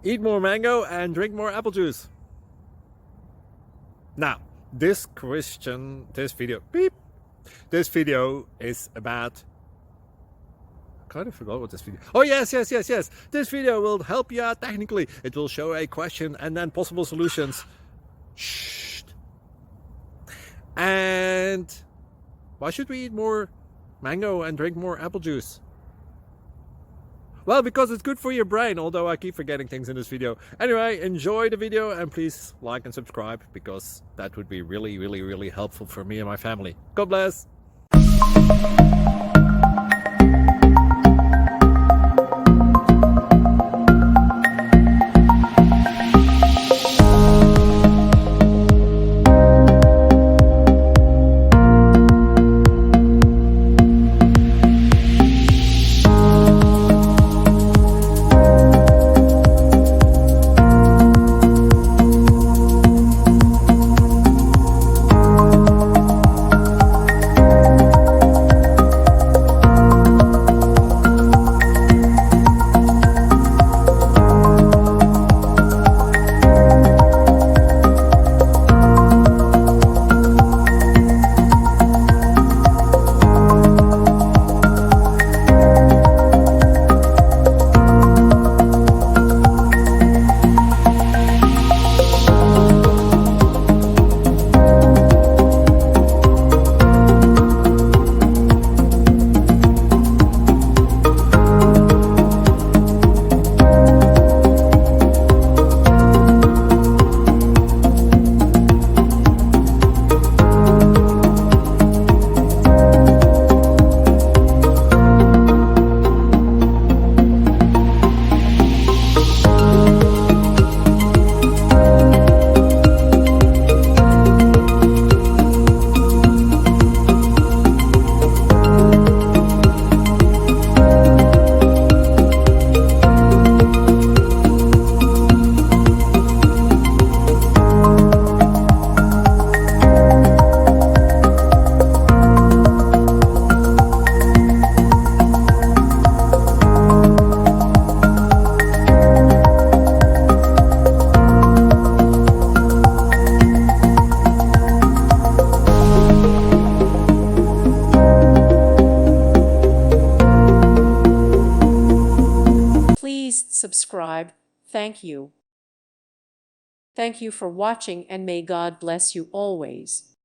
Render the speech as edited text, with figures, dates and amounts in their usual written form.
Eat more mango and drink more apple juice. Now, this video is about, I kind of forgot what this video. Oh, yes. This video will help you out technically. It will show a question and then possible solutions. Shh. And why should we eat more mango and drink more apple juice? Well, because it's good for your brain, although I keep forgetting things in this video. Anyway, enjoy the video and please like and subscribe, because that would be really helpful for me and my family. God bless! Please subscribe. Thank you. Thank you for watching, and may God bless you always.